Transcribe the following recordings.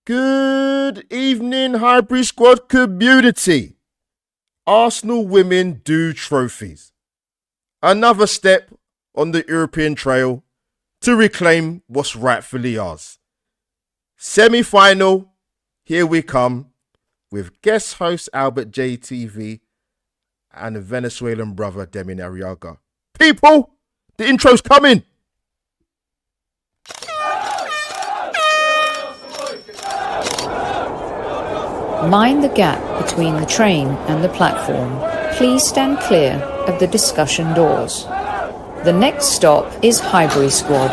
Good evening, Highbury Squad community. Arsenal women do trophies. Another step on the European trail to reclaim what's rightfully ours. Semi-final, here we come with guest host Albert JTV and the Venezuelan brother Demian Arriaga. People, the intro's coming. Mind the gap between the train and the platform. Please stand clear of the discussion doors. The next stop is Highbury Squad.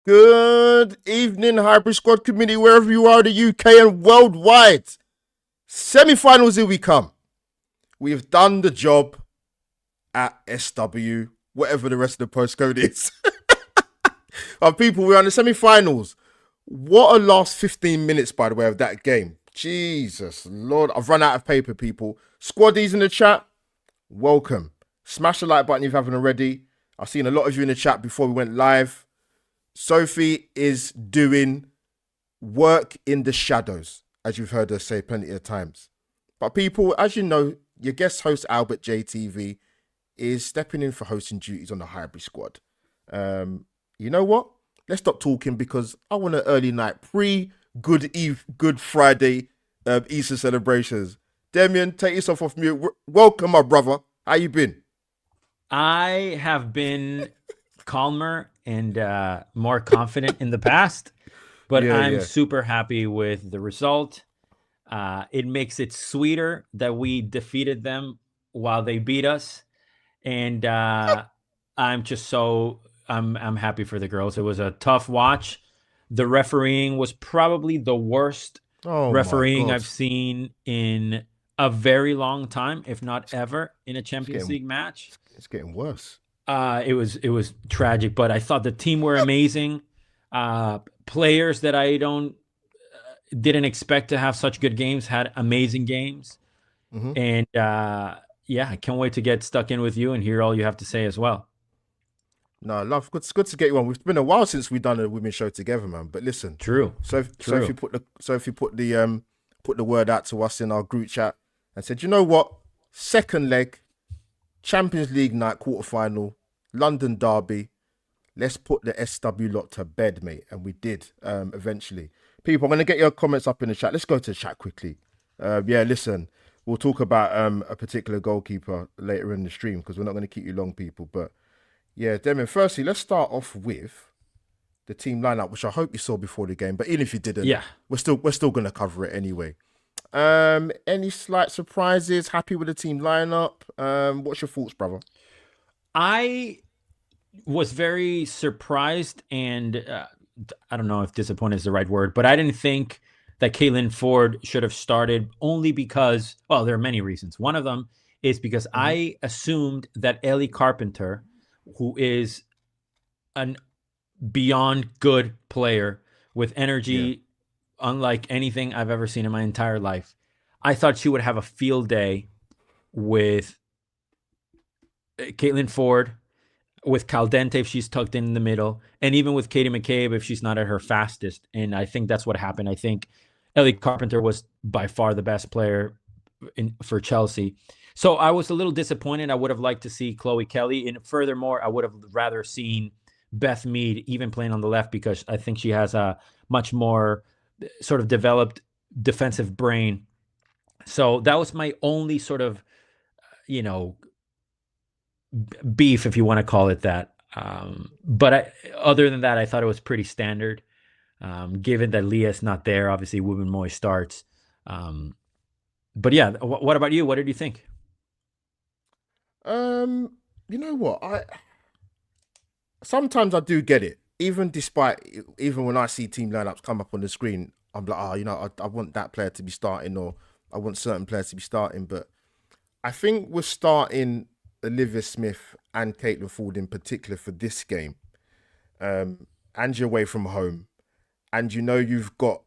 Good evening, Highbury Squad community, wherever you are in the UK and worldwide. Semi-finals, here we come. We have done the job at SW, whatever the rest of the postcode is. Our people, we're on the semi-finals. What a last 15 minutes, by the way, of that game. Jesus Lord, I've run out of paper, people. Squaddies in the chat, welcome. Smash the like button if you haven't already. I've seen a lot of you in the chat before we went live. Sophie is doing work in the shadows, as you've heard her say plenty of times. But people, as you know, your guest host, Albert JTV, is stepping in for hosting duties on the Highbury Squad. You know what? Let's stop talking because I want an early night Good Friday Easter celebrations. Demian, take yourself off mute. Welcome, my brother. How you been? I have been calmer and more confident in the past, but I'm super happy with the result. It makes it sweeter that we defeated them while they beat us, and I'm just I'm happy for the girls. It was a tough watch. The refereeing was probably the worst refereeing I've seen in a very long time, if not ever, in a Champions League match. It's getting worse. It was tragic, but I thought the team were amazing. Players that I didn't expect to have such good games had amazing games. And I can't wait to get stuck in with you and hear all you have to say as well. No, love. It's good to get you on. It's been a while since we've done a women's show together, man. But listen, true. So if you put the word out to us in our group chat and said, you know what, second leg, Champions League night, quarterfinal, London derby. Let's put the SW lot to bed, mate. And we did eventually. People, I'm going to get your comments up in the chat. Let's go to the chat quickly. Listen, we'll talk about a particular goalkeeper later in the stream because we're not going to keep you long, people. But yeah, Demian, firstly, let's start off with the team lineup, which I hope you saw before the game. But even if you didn't, we're still going to cover it anyway. Any slight surprises? Happy with the team lineup? What's your thoughts, brother? I was very surprised and I don't know if disappointed is the right word, but I didn't think that Caitlin Ford should have started only because, well, there are many reasons. One of them is because I assumed that Ellie Carpenter, who is an beyond good player with energy unlike anything I've ever seen in my entire life, I thought she would have a field day with Caitlin Ford, with Caldente if she's tucked in the middle, and even with Katie McCabe if she's not at her fastest. And I think that's what happened. I think Ellie Carpenter was by far the best player for Chelsea. So I was a little disappointed. I would have liked to see Chloe Kelly. And furthermore, I would have rather seen Beth Mead even playing on the left because I think she has a much more sort of developed defensive brain. So that was my only sort of, beef, if you want to call it that. But other than that, I thought it was pretty standard. Given that Leah's not there, obviously Women Moy starts. But yeah, what about you? What did you think? You know what? Sometimes I do get it. Even when I see team lineups come up on the screen, I'm like, I want that player to be starting, or I want certain players to be starting. But I think we're starting Olivia Smith and Caitlin Ford in particular for this game. And you're away from home, and you've got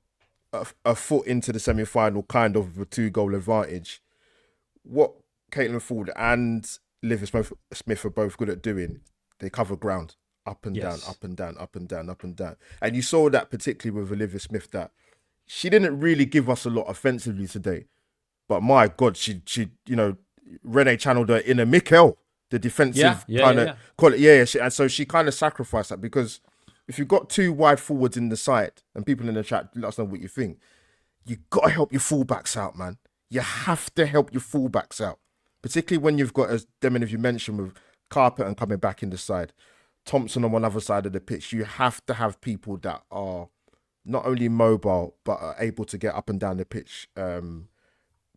a foot into the semi-final kind of with a 2-goal advantage. what Caitlin Ford and Smith are both good at doing, they cover ground up and down, Yes. up and down, up and down, up and down. And you saw that particularly with Olivia Smith, that she didn't really give us a lot offensively today. But my God, she Renee channeled her inner Mikel, the defensive kind of quality. And so she kind of sacrificed that, because if you've got two wide forwards in the side, and people in the chat, let us know what you think, you got to help your fullbacks out, man. You have to help your fullbacks out, particularly when you've got, as Demian, if you mentioned, with Carpenter coming back in the side, Thompson on one other side of the pitch. You have to have people that are not only mobile, but are able to get up and down the pitch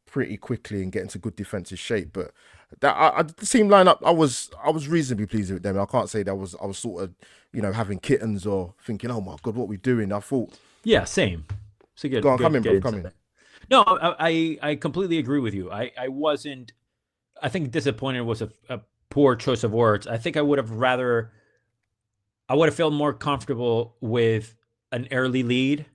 pretty quickly and get into good defensive shape. But that the team lineup, I was reasonably pleased with them. I can't say that I was sort of having kittens or thinking, oh my God, what are we doing? I thought, same. So good. Go on, come in, bro. Come in. No, I completely agree with you. I wasn't. I think disappointed was a poor choice of words. I think I would have felt more comfortable with an early lead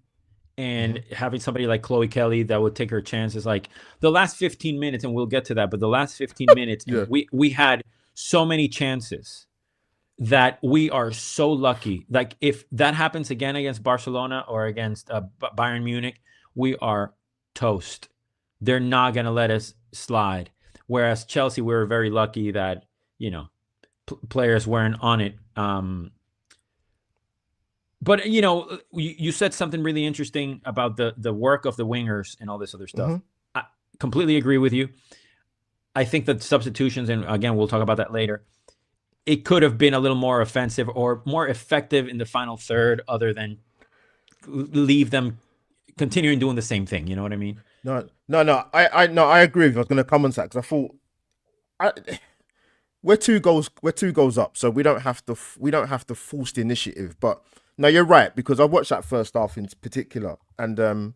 and having somebody like Chloe Kelly that would take her chances. Like the last 15 minutes, and we'll get to that, but the last 15 minutes, we had so many chances that we are so lucky. Like if that happens again against Barcelona or against Bayern Munich, we are toast. They're not going to let us slide. Whereas Chelsea, we were very lucky that, players weren't on it. But, you said something really interesting about the work of the wingers and all this other stuff. I completely agree with you. I think that substitutions, and again, we'll talk about that later, it could have been a little more offensive or more effective in the final third, other than leave them continuing doing the same thing. You know what I mean? No. I agree with you. I was going to come on that because I thought we're two goals up, so we don't have to force the initiative. But no, you're right, because I watched that first half in particular, and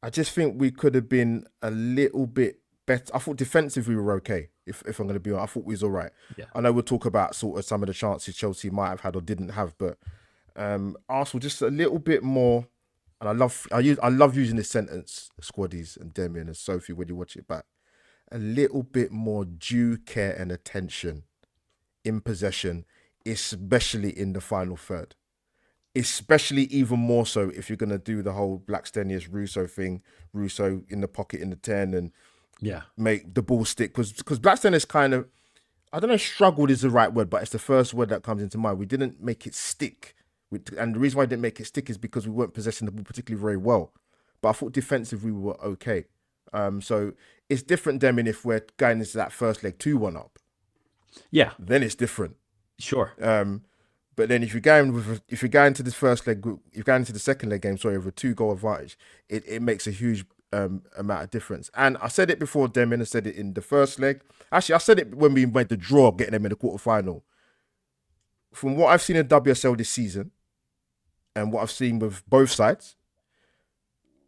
I just think we could have been a little bit better. I thought defensively we were okay. If I'm going to be honest, I thought we was all right. Yeah. I know we'll talk about sort of some of the chances Chelsea might have had or didn't have, but Arsenal just a little bit more. And I love using this sentence, Squaddies and Demian and Sophie, when you watch it back. A little bit more due care and attention in possession, especially in the final third. Especially even more so if you're going to do the whole Blackstenius Russo thing, Russo in the pocket in the 10 and make the ball stick. Because Blackstenius kind of, I don't know if struggled is the right word, but it's the first word that comes into mind. We didn't make it stick. And the reason why I didn't make it stick is because we weren't possessing the ball particularly very well. But I thought defensively we were okay. So it's different, Demian, if we're going into that first leg 2-1 up. Yeah. Then it's different. Sure. But then if you're going into this first leg, if you're going into the second leg game, sorry, with a 2-goal advantage, it makes a huge amount of difference. And I said it before, Demian, I said it in the first leg. Actually, I said it when we made the draw, getting them in the quarterfinal. From what I've seen in WSL this season, and what I've seen with both sides,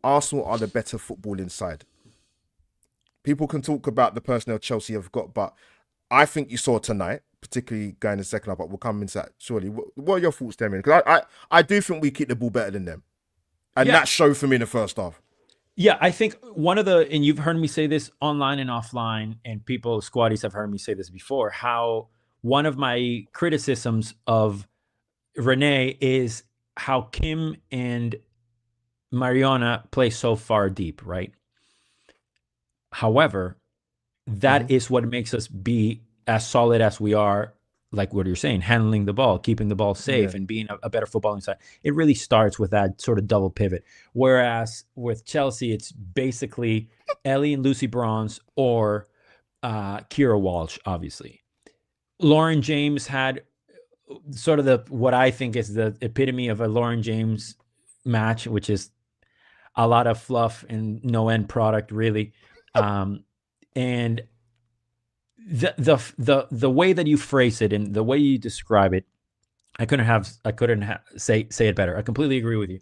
Arsenal are the better footballing side. People can talk about the personnel Chelsea have got, but I think you saw tonight, particularly going in the second half, but we'll come into that surely. What are your thoughts, Demian? Because I do think we keep the ball better than them. And that showed for me in the first half. Yeah, I think and you've heard me say this online and offline, and people, Squaddies, have heard me say this before, how one of my criticisms of Renee is how Kim and Mariona play so far deep, right? However, that is what makes us be as solid as we are, like what you're saying, handling the ball, keeping the ball safe, and being a better footballing side. It really starts with that sort of double pivot. Whereas with Chelsea, it's basically Ellie and Lucy Bronze or Kira Walsh, obviously. Lauren James had sort of what I think is the epitome of a Lauren James match, which is a lot of fluff and no end product, really. And the way that you phrase it and the way you describe it, I couldn't say it better. I completely agree with you.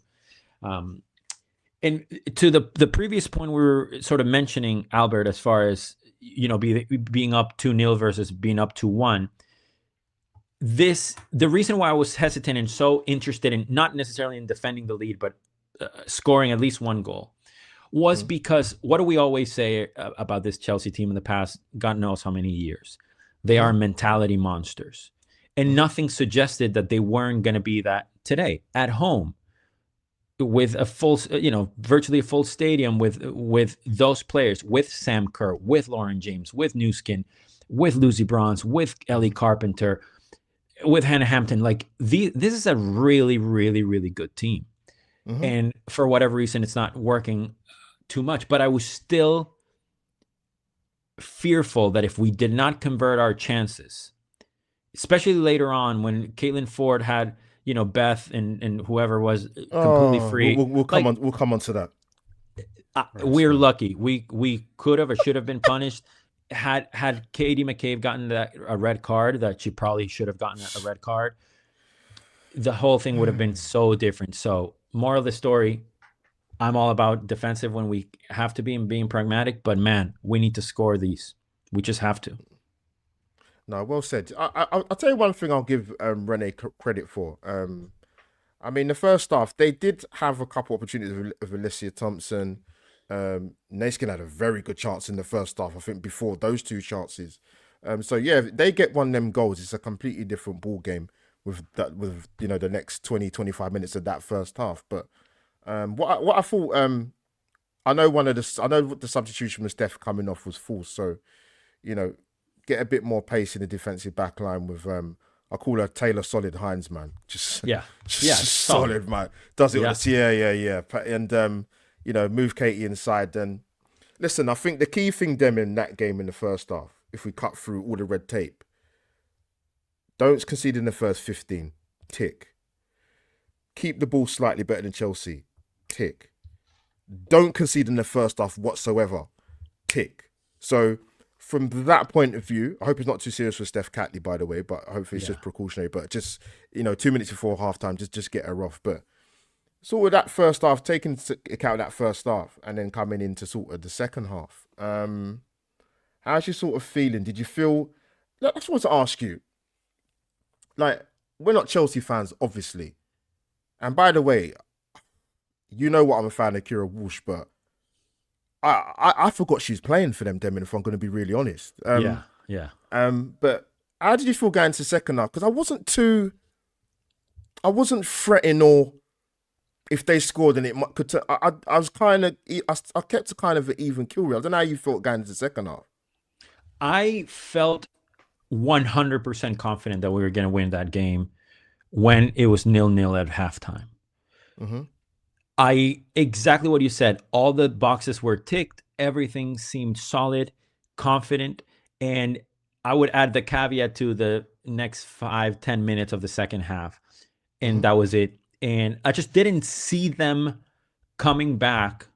And to the previous point, we were sort of mentioning, Albert, as far as being up 2-0 versus being up 2-1. The reason why I was hesitant and so interested in not necessarily in defending the lead, but scoring at least one goal, was because what do we always say about this Chelsea team in the past, God knows how many years? They are mentality monsters. And nothing suggested that they weren't going to be that today at home with a full, virtually a full stadium with those players, with Sam Kerr, with Lauren James, with Newskin, with Lucy Bronze, with Ellie Carpenter, with Hannah Hampton. Like this is a really, really, really good team. And for whatever reason, it's not working too much. But I was still fearful that if we did not convert our chances, especially later on when Caitlin Ford had, Beth and whoever was completely free. We'll come on. We'll come on to that. We're lucky. We could have or should have been punished. Had Katie McCabe gotten a red card, that she probably should have gotten a red card, the whole thing would have been so different. So, moral of the story, I'm all about defensive when we have to be and being pragmatic. But man, we need to score these. We just have to. No, well said. I'll tell you one thing I'll give Renee credit for. I mean, the first half, they did have a couple opportunities with Alicia Thompson. Naiskin had a very good chance in the first half, I think, before those two chances. So, yeah, if they get one of them goals, it's a completely different ball game with the next 20, 25 minutes of that first half. But what I thought, I know the substitution with Steph coming off was forced. So, get a bit more pace in the defensive back line with I call her Taylor Solid Hines, man. Just solid, man. Does it with the yeah. And move Katie inside. And listen, I think the key thing in that game in the first half, if we cut through all the red tape, don't concede in the first 15. Tick. Keep the ball slightly better than Chelsea. Tick. Don't concede in the first half whatsoever. Tick. So from that point of view, I hope it's not too serious for Steph Catley, by the way, but hopefully it's just precautionary. But just, 2 minutes before halftime, just get her off. But sort of that first half, taking into account that first half, and then coming into sort of the second half, how's your sort of feeling? Did you feel... I just want to ask you, like, we're not Chelsea fans, obviously. And by the way, you know what, I'm a fan of Kira Walsh, but I forgot she's playing for them, Demian, if I'm going to be really honest. Yeah. But how did you feel going to second half? Because I wasn't fretting, or if they scored and it could. I was kind of, I kept a kind of an even kill rate. I don't know how you felt going into the second half. I felt 100% confident that we were going to win that game when it was 0-0 at halftime. Exactly what you said. All the boxes were ticked. Everything seemed solid, confident. And I would add the caveat to the next 5-10 minutes of the second half. And that was it. And I just didn't see them coming back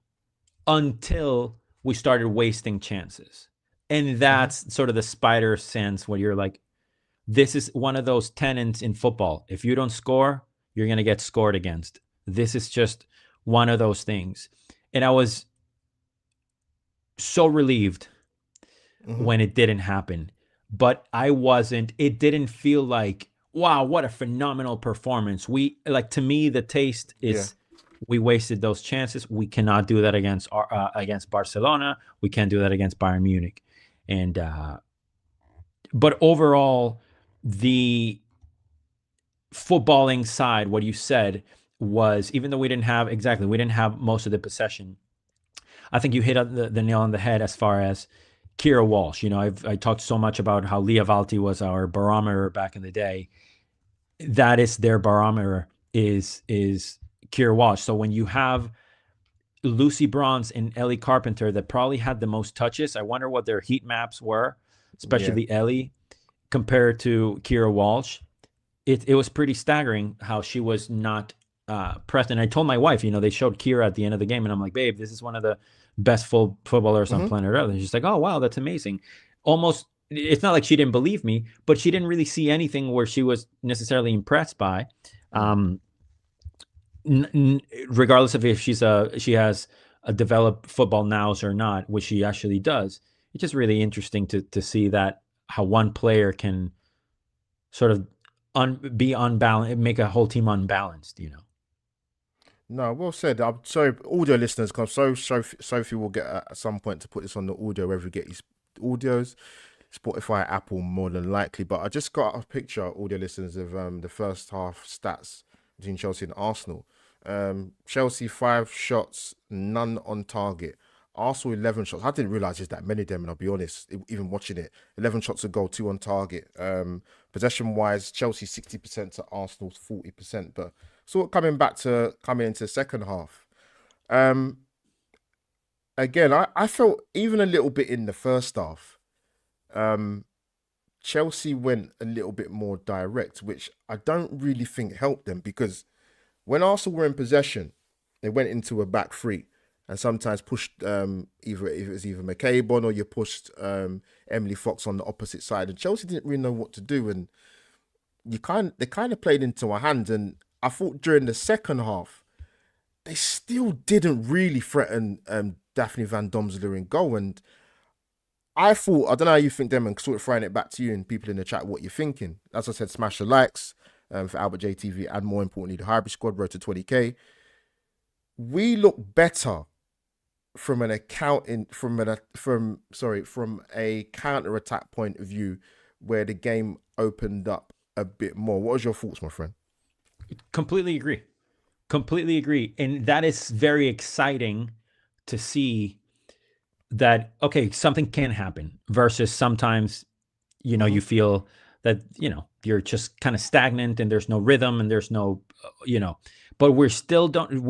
until we started wasting chances. And that's sort of the spider sense where you're like, this is one of those tenets in football. If you don't score, you're going to get scored against. This is just one of those things. And I was so relieved when it didn't happen. But it didn't feel like, wow, what a phenomenal performance. To me, the taste is we wasted those chances. We cannot do that against Barcelona. We can't do that against Bayern Munich. And but overall, the footballing side, what you said was, even though we didn't have most of the possession, I think you hit the nail on the head as far as Kira Walsh. I talked so much about how Leah Valti was our barometer back in the day. That is their barometer, is Kira Walsh. So when you have Lucy Bronze and Ellie Carpenter that probably had the most touches, I wonder what their heat maps were, especially Ellie, compared to Kira Walsh. It was pretty staggering how she was not pressed. And I told my wife, they showed Kira at the end of the game, and I'm like, babe, this is one of the best footballers on planet Earth. And she's like, oh, wow, that's amazing. Almost, it's not like she didn't believe me, but she didn't really see anything where she was necessarily impressed by. Regardless of if she has a developed football nous or not, which she actually does. It's just really interesting to see that how one player can sort of be unbalanced, make a whole team unbalanced. No, well said. I'm sorry, audio listeners, because Sophie will get at some point to put this on the audio wherever you get his audios. Spotify, Apple, more than likely. But I just got a picture, audio listeners, of the first half stats between Chelsea and Arsenal. Chelsea 5 shots, none on target. Arsenal 11 shots. I didn't realise there's that many of them, and I'll be honest, even watching it, 11 shots a goal, 2 on target. Possession wise, Chelsea 60% to Arsenal's 40%. But sort of coming into the second half. Again, I felt even a little bit in the first half. Chelsea went a little bit more direct, which I don't really think helped them, because when Arsenal were in possession, they went into a back three and sometimes pushed either it was either McCabe on, or you pushed Emily Fox on the opposite side, and Chelsea didn't really know what to do, and they kind of played into our hands. And I thought during the second half, they still didn't really threaten Daphne Van Domsela in goal. And I thought, I don't know how you think, them, and sort of throwing it back to you and people in the chat, what you're thinking. As I said, smash the likes for Albert JTV, and more importantly, the Highbury Squad road to 20k. We look better from a counter attack point of view, where the game opened up a bit more. What was your thoughts, my friend? Completely agree. And that is very exciting to see that, okay, something can happen, versus sometimes, you feel that, you're just kind of stagnant and there's no rhythm and there's no, but we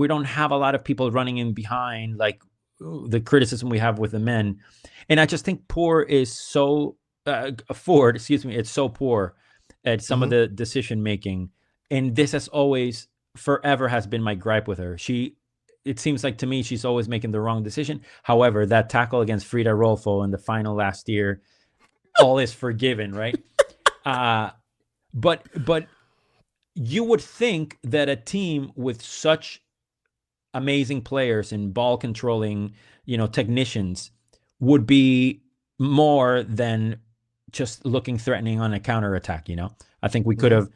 don't have a lot of people running in behind, like the criticism we have with the men. And I just think Ford is so poor at some of the decision making. And this has always, forever has been my gripe with her. It seems like to me, she's always making the wrong decision. However, that tackle against Frida Rolfo in the final last year, all is forgiven, right? But you would think that a team with such amazing players and ball controlling, technicians would be more than just looking threatening on a counterattack. I think we could have,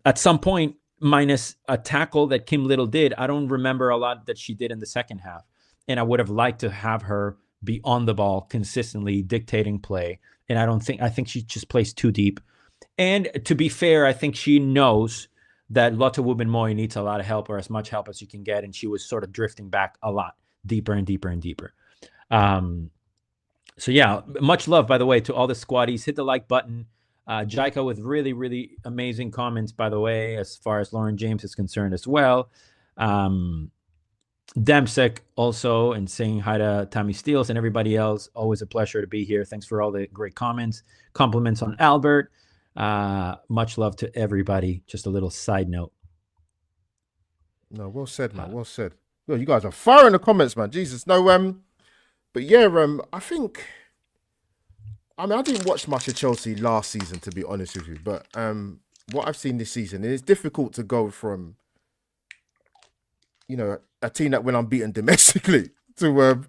at some point, minus a tackle that Kim Little did, I don't remember a lot that she did in the second half. And I would have liked to have her be on the ball consistently, dictating play. And I think she just plays too deep. And to be fair, I think she knows that Lotte Wubben-Moy needs a lot of help, or as much help as you can get. And she was sort of drifting back a lot, deeper and deeper and deeper. So yeah, much love, by the way, to all the squaddies. Hit the like button. Jaika with really, really amazing comments, by the way, as far as Lauren James is concerned as well. Demsek also, and saying hi to Tammy Steels and everybody else. Always a pleasure to be here. Thanks for all the great comments. Compliments on Albert. Much love to everybody. Just a little side note. No, well said, man. Well said. Yo, you guys are fire in the comments, man. Jesus. No, but yeah, I think, I didn't watch much of Chelsea last season, to be honest with you. But what I've seen this season, it's difficult to go from, a team that went unbeaten domestically to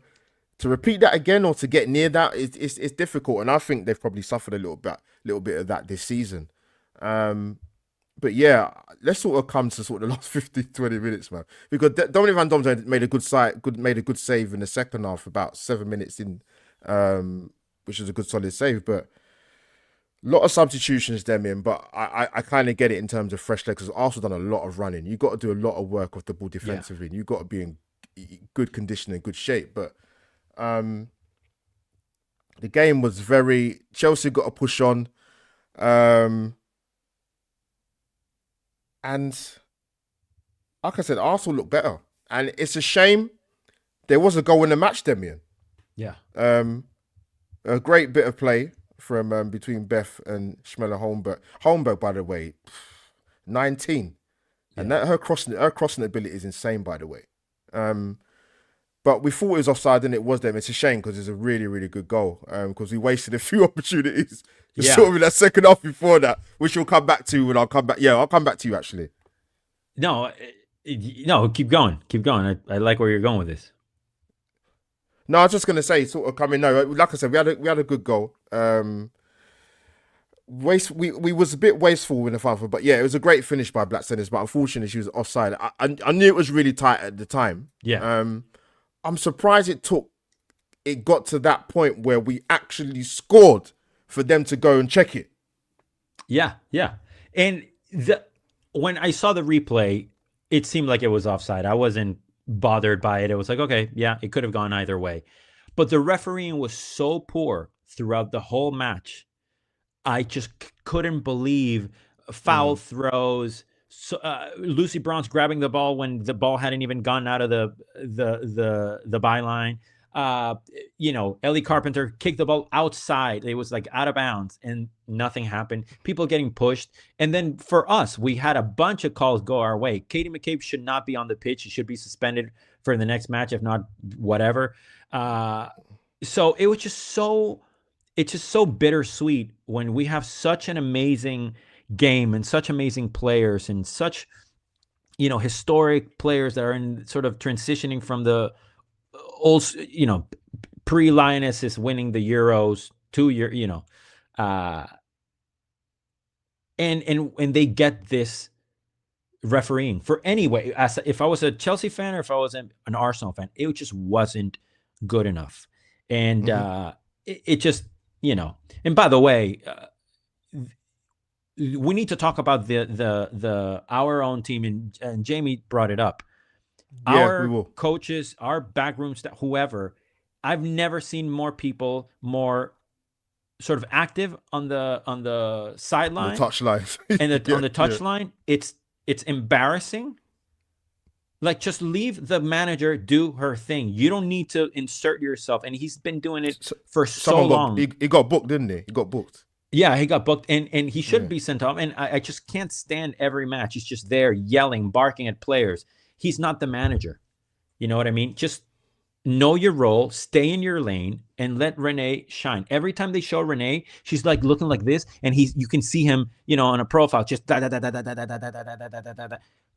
repeat that again, or to get near that. It's difficult, and I think they've probably suffered a little bit of that this season. But yeah, let's sort of come to sort of the last 20 minutes, man. Because Dominic Van Domsela made a good save in the second half, about 7 minutes in, which is a good solid save. But a lot of substitutions, Demian. But I kind of get it in terms of fresh legs, because Arsenal done a lot of running. You've got to do a lot of work off the ball defensively. Yeah. You've got to be in good condition and good shape. But the game was Chelsea got to push on. And like I said, Arsenal looked better. And it's a shame there was a goal in the match, Demian. Yeah. A great bit of play from between Beth and Schmeller Holmberg. Holmberg, by the way, 19. Yeah. And her crossing ability is insane, by the way. But we thought it was offside, and it was them. It's a shame, because it's a really, really good goal. Because we wasted a few opportunities. Yeah. Sort of in that second half before that, which we'll come back to when I'll come back. Yeah, I'll come back to you, actually. No, keep going. I like where you're going with this. No, I was just going to say, sort of coming. No, like I said, we had a good goal. We was a bit wasteful in the final, but yeah, it was a great finish by Black Stenius, but unfortunately she was offside. I knew it was really tight at the time. Yeah. I'm surprised it got to that point where we actually scored for them to go and check it. Yeah, yeah. And when I saw the replay, it seemed like it was offside. I wasn't bothered by it. It was like, okay, yeah, it could have gone either way. But the refereeing was so poor throughout the whole match. I just couldn't believe foul throws. So, Lucy Bronze grabbing the ball when the ball hadn't even gone out of the byline. Ellie Carpenter kicked the ball outside. It was like out of bounds and nothing happened. People getting pushed. And then for us, we had a bunch of calls go our way. Katie McCabe should not be on the pitch. She should be suspended for the next match, if not whatever. So it was just it's just so bittersweet when we have such an amazing game and such amazing players and such, historic players that are in sort of transitioning from the old, pre-Lionesses winning the Euros 2 year, and they get this refereeing for anyway. If I was a Chelsea fan or if I was an Arsenal fan, it just wasn't good enough. And it just, and by the way, we need to talk about the our own team, and Jamie brought it up. Yeah, our coaches, our backroom staff, whoever, I've never seen more people more sort of active on the sideline, the touchline, and on the touchline. It's embarrassing. Like, just leave the manager do her thing. You don't need to insert yourself. And he's been doing it for so long. He got booked, didn't he? He got booked. Yeah, he got booked, and he should be sent off. And I just can't stand every match. He's just there yelling, barking at players. He's not the manager. You know what I mean? Just know your role, stay in your lane, and let Renee shine. Every time they show Renee, she's like looking like this, and you can see him, on a profile, just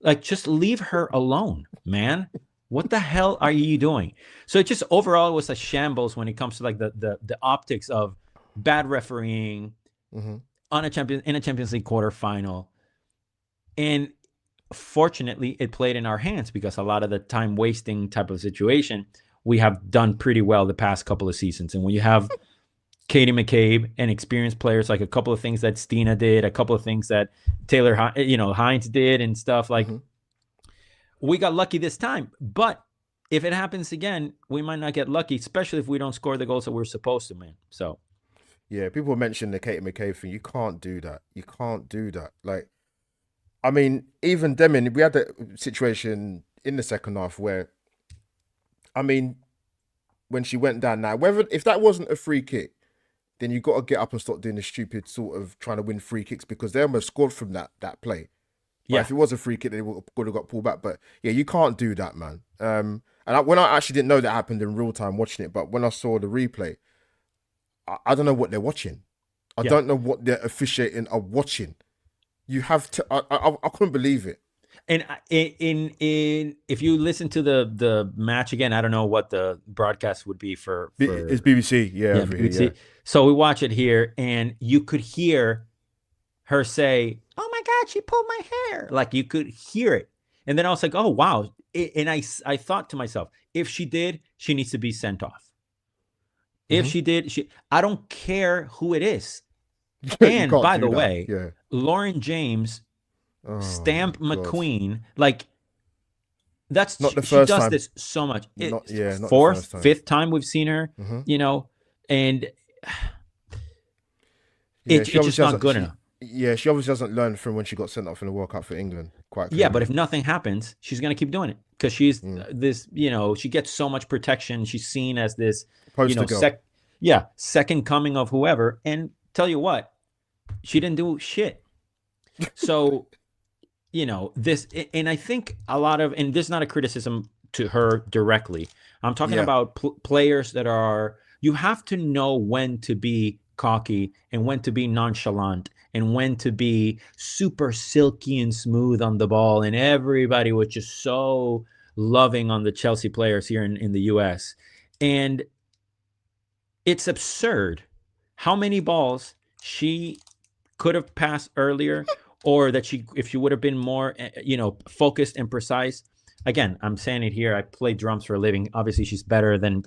like, just leave her alone, man. What the hell are you doing? So it just overall was a shambles when it comes to like the optics of bad refereeing in a Champions League quarterfinal. And fortunately, it played in our hands because a lot of the time wasting type of situation, we have done pretty well the past couple of seasons. And when you have Katie McCabe and experienced players, like a couple of things that Stina did, a couple of things that Taylor, Hines did and stuff, like we got lucky this time. But if it happens again, we might not get lucky, especially if we don't score the goals that we're supposed to, man. So, yeah, people mention the Katie McCabe thing. You can't do that. You can't do that. Like, I mean, even Demian, we had a situation in the second half where, I mean, when she went down now, if that wasn't a free kick, then you got to get up and stop doing the stupid sort of trying to win free kicks, because they almost scored from that play. But if it was a free kick, they would have got pulled back. But yeah, you can't do that, man. When I actually didn't know that happened in real time watching it, but when I saw the replay, I don't know what they're watching. I don't know what they're officiating are watching. You have to. I couldn't believe it. And if you listen to the match again, I don't know what the broadcast would be for it's BBC, BBC. Here, yeah. So we watch it here, and you could hear her say, "Oh my God, she pulled my hair!" Like, you could hear it, and then I was like, "Oh wow!" And I thought to myself, if she did, she needs to be sent off. If she did, I don't care who it is. And by the way, Lauren James. Stamp McQueen, like, that's not the first time. She does this so much. Not fourth, fifth time we've seen her, and it's just not good enough. Yeah, she obviously doesn't learn from when she got sent off in the World Cup for England. Quite clearly. Yeah, but if nothing happens, she's gonna keep doing it because she's this. She gets so much protection. She's seen as this, second coming of whoever. And tell you what, she didn't do shit. So. This, and I think a lot of, and this is not a criticism to her directly. I'm talking about players that you have to know when to be cocky and when to be nonchalant and when to be super silky and smooth on the ball. And everybody was just so loving on the Chelsea players here in the US. And it's absurd how many balls she could have passed earlier, or that if she would have been more, focused and precise. Again, I'm saying it here. I play drums for a living. Obviously, she's better than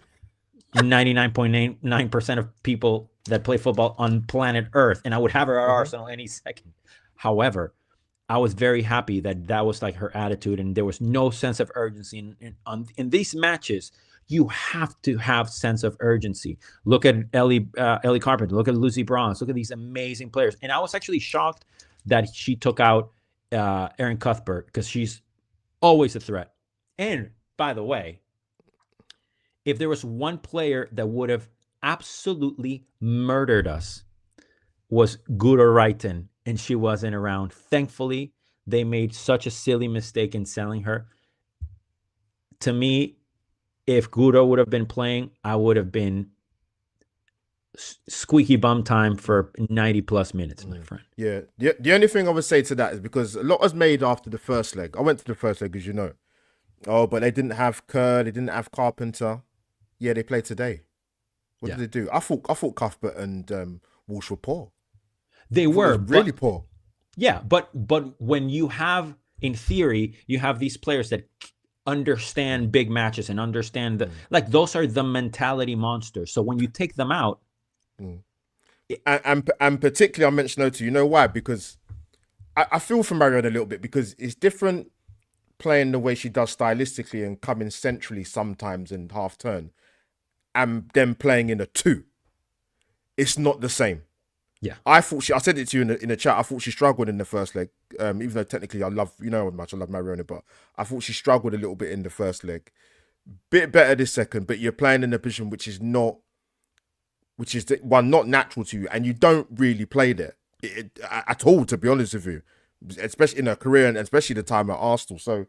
99.99% of people that play football on planet Earth, and I would have her at Arsenal any second. However, I was very happy that was like her attitude, and there was no sense of urgency in these matches. You have to have sense of urgency. Look at Ellie Carpenter. Look at Lucy Bronze. Look at these amazing players. And I was actually shocked that she took out Erin Cuthbert, because she's always a threat. And by the way, if there was one player that would have absolutely murdered us, was Guro Reiten, and she wasn't around. Thankfully, they made such a silly mistake in selling her. To me, if Guro would have been playing, I would have been squeaky bum time for 90 plus minutes, my friend. Yeah. The only thing I would say to that is, because a lot was made after the first leg. I went to the first leg, as you know. Oh, but they didn't have Kerr, they didn't have Carpenter. Yeah, they played today. What did they do? I thought Cuthbert and Walsh were poor. They were really poor. Yeah, but when you have, in theory, you have these players that understand big matches and understand those are the mentality monsters. So when you take them out, and particularly I mentioned Ota, you know why? Because I feel for Marion a little bit, because it's different playing the way she does stylistically and coming centrally sometimes in half turn, and then playing in a 2. It's not the same. Yeah, I said it to you in the chat. I thought she struggled in the first leg, even though technically I love, how much I love Mariona, but I thought she struggled a little bit in the first leg. Bit better this second, but you're playing in a position which is not natural to you, and you don't really play there at all, to be honest with you, especially in her career and especially the time at Arsenal. So,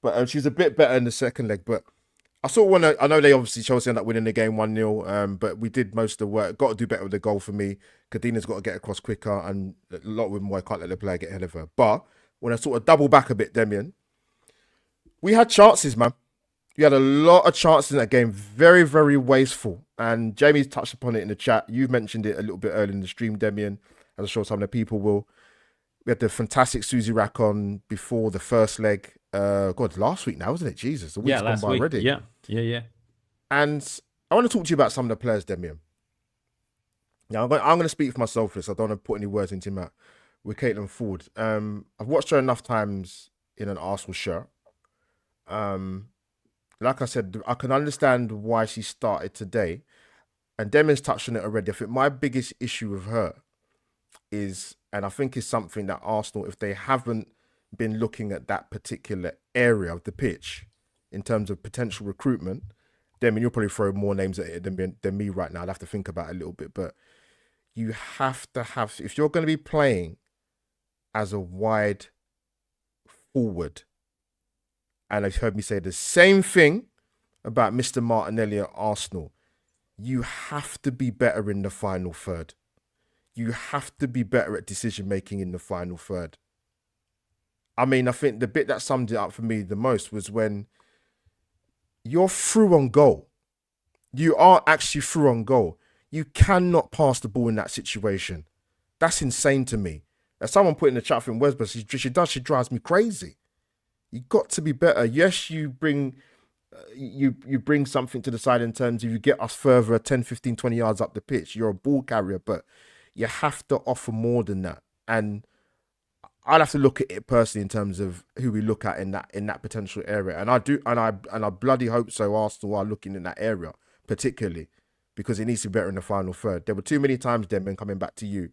but she's a bit better in the second leg, but I know they obviously Chelsea ended up winning the game 1-0, but we did most of the work. Got to do better with the goal for me. Kadina's got to get across quicker, and a lot of women, I can't let the player get ahead of her. But when I sort of double back a bit, Demian, we had chances, man. We had a lot of chances in that game. Very, very wasteful. And Jamie's touched upon it in the chat. You've mentioned it a little bit earlier in the stream, Demian, as I'm sure some of the people will. We had the fantastic Susie Rack on before the first leg. Last week now, wasn't it? Jesus, the week's gone by already. Yeah. And I want to talk to you about some of the players, Demian. Now, I'm going to speak for myself for this. I don't want to put any words into your mouth with Caitlin Ford. I've watched her enough times in an Arsenal shirt. Like I said, I can understand why she started today. And Demian's touched on it already. I think my biggest issue with her is, and I think it's something that Arsenal, if they haven't been looking at that particular area of the pitch in terms of potential recruitment, Demian, you'll probably throw more names at it than me right now. I'll have to think about it a little bit, but you have to have, if you're going to be playing as a wide forward, and I've heard me say the same thing about Mr. Martinelli at Arsenal, you have to be better in the final third. You have to be better at decision making in the final third. I mean, I think the bit that summed it up for me the most was when you're through on goal. You are actually through on goal. You cannot pass the ball in that situation. That's insane to me. As someone put in the chat from Wesborough, she drives me crazy. You got to be better. Yes, you bring something to the side in terms of you get us further 10, 15, 20 yards up the pitch. You're a ball carrier, but you have to offer more than that. And I'd have to look at it personally in terms of who we look at in that potential area. And I bloody hope so Arsenal are looking in that area, particularly because it needs to be better in the final third. There were too many times, Demian, coming back to you,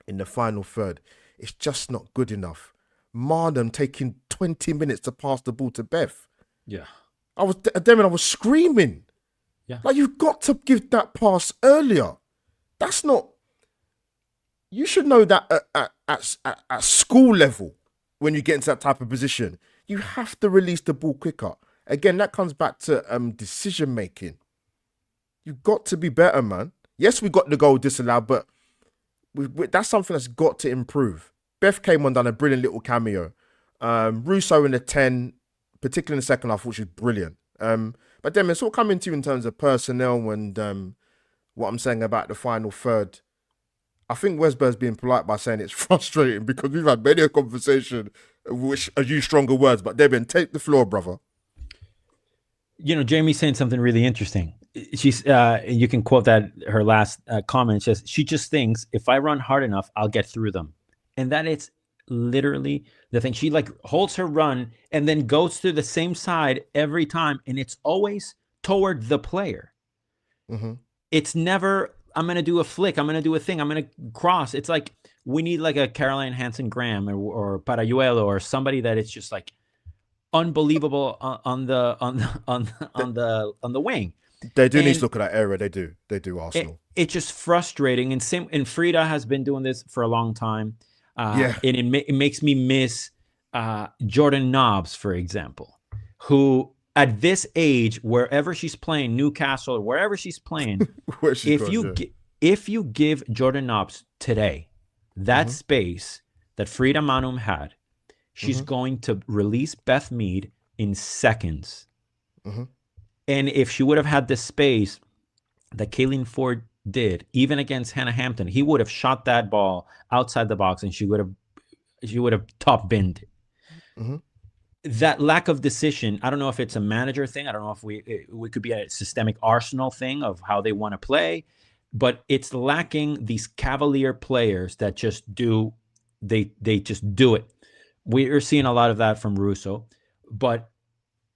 in the final third. It's just not good enough. Marnham taking 20 minutes to pass the ball to Beth. Yeah. I was screaming. Yeah. Like, you've got to give that pass earlier. That's not... You should know that at school level, when you get into that type of position, you have to release the ball quicker. Again, that comes back to decision making. You've got to be better, man. Yes, we got the goal disallowed, but that's something that's got to improve. Beth came on, done a brilliant little cameo. Russo in the 10, particularly in the second half, which was brilliant. But then it's all coming to you in terms of personnel and what I'm saying about the final third. I think Wesber's being polite by saying it's frustrating because we've had many a conversation which are used stronger words. But Demian, take the floor, brother. Jamie's saying something really interesting. She's, you can quote that her last comment. She just thinks if I run hard enough, I'll get through them, and that it's literally the thing. She like holds her run and then goes through the same side every time, and it's always toward the player. Mm-hmm. It's never I'm gonna do a flick, I'm gonna do a thing, I'm gonna cross. It's like we need like a Caroline Hansen Graham or Parayuelo or somebody that it's just like unbelievable on the wing. They do need to look at that area. They do Arsenal. It's just frustrating, and Frida has been doing this for a long time. And it makes me miss Jordan Nobbs, for example, who at this age, wherever she's playing, Newcastle or wherever she's playing, if you give Jordan Nobbs today that space that Frida Manum had, she's going to release Beth Mead in seconds. And if she would have had the space that Kayleen Ford did, even against Hannah Hampton, he would have shot that ball outside the box and she would have top binned it. That lack of decision, I don't know if it's a manager thing. I don't know if we could be a systemic Arsenal thing of how they want to play, but it's lacking these cavalier players that just do it. We're seeing a lot of that from Russo, but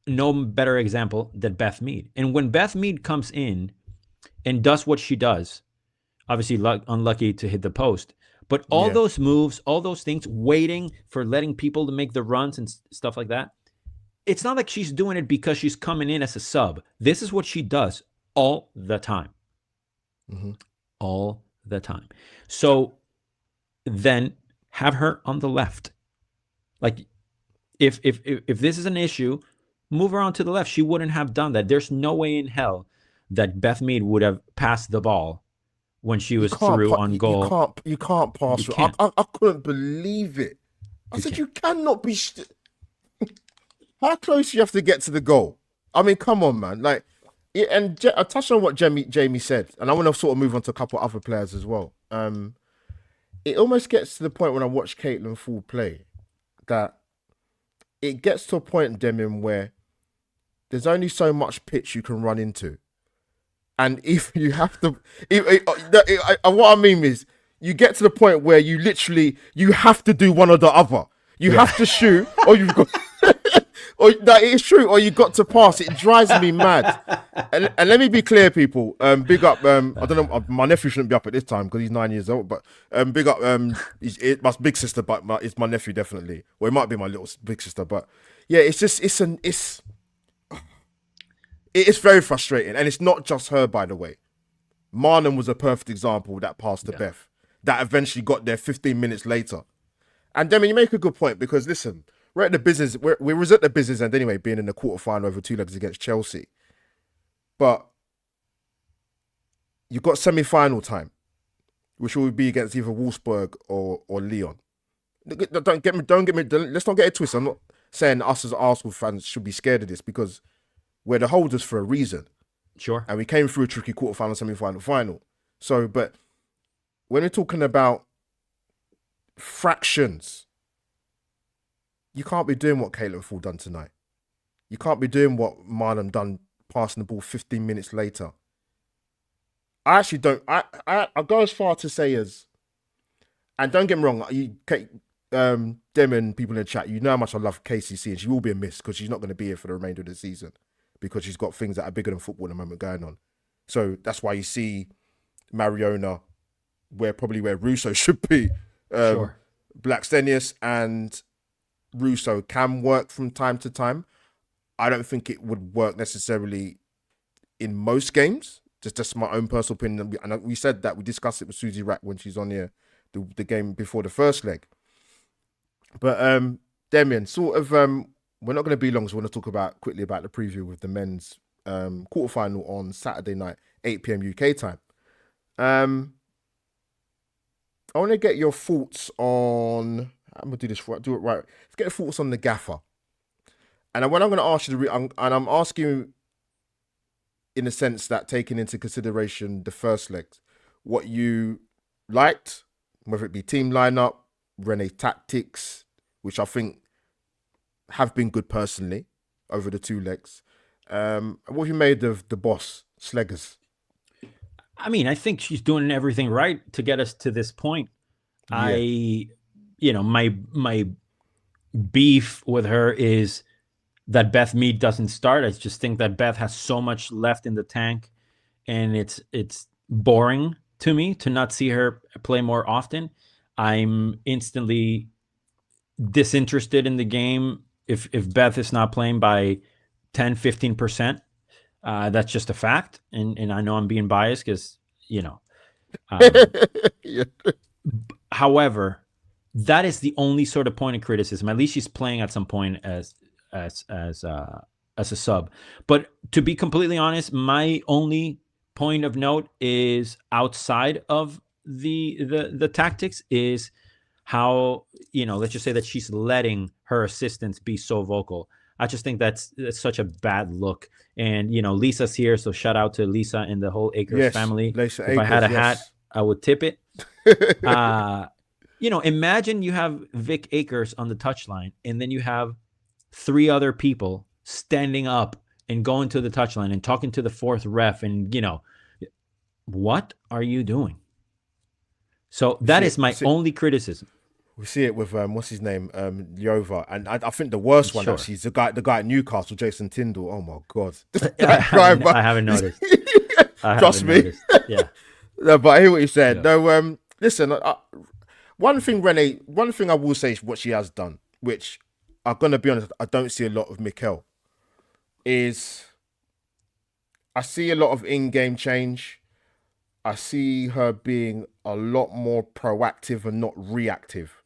no better example than Beth Mead. And when Beth Mead comes in and does what she does, obviously unlucky to hit the post, but all those moves, all those things, waiting for letting people to make the runs and stuff like that, it's not like she's doing it because she's coming in as a sub. This is what she does all the time. All the time. So then have her on the left. Like if this is an issue, move her on to the left. She wouldn't have done that. There's no way in hell that Beth Mead would have passed the ball when she was through on goal. You can't pass through. I couldn't believe it. I said you cannot be. How close you have to get to the goal? I mean, come on, man. Like, and I touched on what Jamie said, and I want to sort of move on to a couple other players as well. It almost gets to the point when I watch Caitlin Ford play that it gets to a point, Demian, where there's only so much pitch you can run into. And if you have to, what I mean is, you get to the point where you have to do one or the other. You have to shoot, or you've got, or that is true, or you got to pass. It drives me mad. And let me be clear, people. Big up. I don't know. My nephew shouldn't be up at this time because he's 9 years old. But big up. My big sister, but it's my nephew definitely. Well, it might be my little big sister, but yeah, it is very frustrating, and it's not just her, by the way. Marnham was a perfect example of that pass to Beth that eventually got there 15 minutes later. And Demi, you make a good point because listen, we're at the business. We was at the business end anyway, being in the quarterfinal over 2 legs against Chelsea. But you've got semi-final time, which will be against either Wolfsburg or Lyon. Don't get me. Let's not get it twisted. I'm not saying us as Arsenal fans should be scared of this because we're the holders for a reason. Sure. And we came through a tricky quarterfinal, semi-final, final. So, but when we're talking about fractions, you can't be doing what Caitlin Ford done tonight. You can't be doing what Marnham done, passing the ball 15 minutes later. I actually don't. I'll go as far to say as, and don't get me wrong, Demian, people in the chat, you know how much I love KCC, and she will be a miss because she's not going to be here for the remainder of the season because she's got things that are bigger than football at the moment going on. So that's why you see Mariona where Russo should be. Sure. Blackstenius and Russo can work from time to time. I don't think it would work necessarily in most games. Just my own personal opinion. And we said that, we discussed it with Susie Rack when she's on here, the game before the first leg. But Demian, sort of, we're not going to be long, so we want to talk quickly about the preview with the men's quarterfinal on Saturday night, 8 p.m. UK time. I want to get your thoughts on. I'm gonna do it right. Let's get your thoughts on the gaffer. And when I'm going to ask you I'm asking you in the sense that taking into consideration the first legs, what you liked, whether it be team lineup, Rene tactics, which I think have been good personally over the 2 legs. What have you made of the boss, Sleggers? I mean, I think she's doing everything right to get us to this point. Yeah. My beef with her is that Beth Mead doesn't start. I just think that Beth has so much left in the tank, and it's boring to me to not see her play more often. I'm instantly disinterested in the game if Beth is not playing by 10-15%. That's just a fact, and I know I'm being biased because Yeah. however, that is the only sort of point of criticism. At least she's playing at some point as a sub. But to be completely honest, my only point of note is outside of the tactics is how, let's just say that she's letting her assistants be so vocal. I just think that's such a bad look. And Lisa's here, so shout out to Lisa and the whole Akers family. Lisa If Akers, I had a yes. hat, I would tip it. Imagine you have Vic Akers on the touchline, and then you have 3 other people standing up and going to the touchline and talking to the 4th ref, and what are you doing? So that is my only criticism. We see it with what's his name, Yova, and I think the worst one actually is the guy at Newcastle, Jason Tyndall. Oh my god, I haven't noticed. Trust me. Yeah. No, but I hear what you're saying. Yeah. No, listen. One thing I will say is what she has done, which I'm gonna be honest, I don't see a lot of Mikel. Is I see a lot of in-game change. I see her being a lot more proactive and not reactive.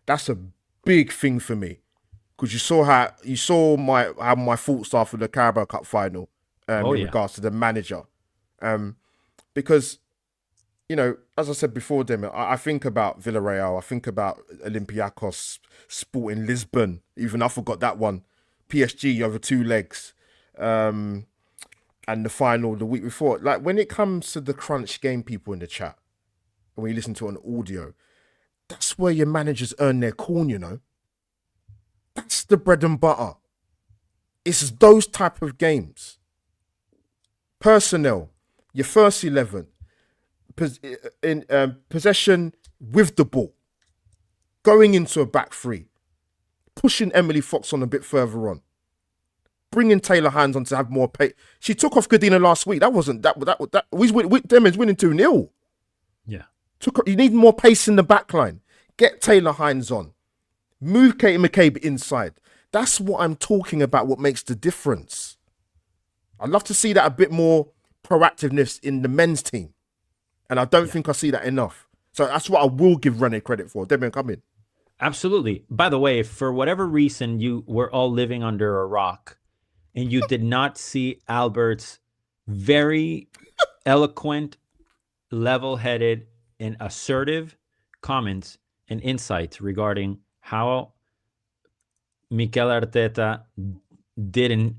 That's a big thing for me, because you saw how my thoughts are for the Carabao Cup final in regards to the manager, because as I said before, Demian, I think about Villarreal, I think about Olympiacos, Sporting Lisbon, even I forgot that one, PSG over 2 legs, and the final the week before. Like, when it comes to the crunch game, people in the chat, when you listen to it on audio, that's where your managers earn their corn, That's the bread and butter. It's those type of games. Personnel, your first 11, possession with the ball, going into a back 3, pushing Emily Fox on a bit further on, bringing Taylor Hines on to have more pace. She took off Godina last week. That wasn't that. Demian's winning 2-0. Yeah. You need more pace in the back line. Get Taylor Hines on. Move Katie McCabe inside. That's what I'm talking about, what makes the difference. I'd love to see that a bit more proactiveness in the men's team. And I don't think I see that enough. So that's what I will give Rene credit for. Demian, come in. Absolutely. By the way, if for whatever reason you were all living under a rock and you did not see Albert's very eloquent, level-headed, and assertive comments and insights regarding how Mikel Arteta didn't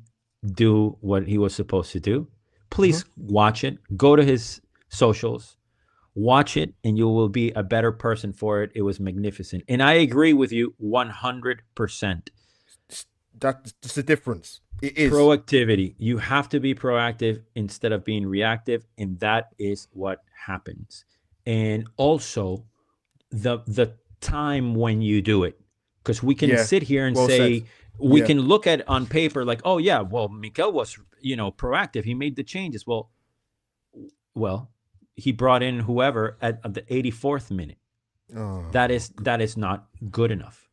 do what he was supposed to do, please watch it. Go to his socials, watch it, and you will be a better person for it. It was magnificent. And I agree with you 100%. That's the difference. It is. Proactivity. You have to be proactive instead of being reactive, and that is what happens. And also the time when you do it, because we can sit here and say, we can look at on paper like, oh yeah, well, Mikel was proactive, he made the changes. Well, he brought in whoever at the 84th minute. That is not good enough.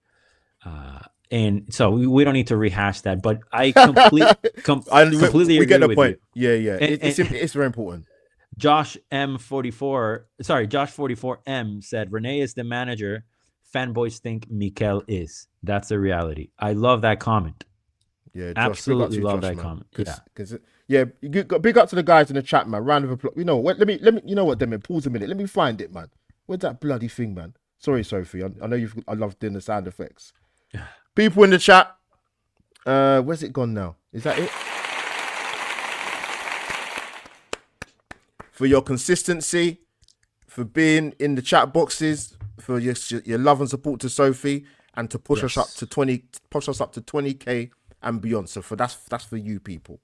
And so we don't need to rehash that, but I completely agree get the with point. you. Yeah. It's very important. Josh 44M said, Renee is the manager fanboys think Mikel is. That's the reality. I love that comment. Yeah, Josh, absolutely love that man. comment. Big up to the guys in the chat, man. Round of applause. You know what? Let me. You know what, Demian? Pause a minute. Let me find it, man. Where's that bloody thing, man? Sorry, Sophie. I know I love doing the sound effects. People in the chat. Where's it gone now? Is that it? For your consistency, for being in the chat boxes, for your love and support to Sophie, and to push us up to 20k and beyond. So that's for you people.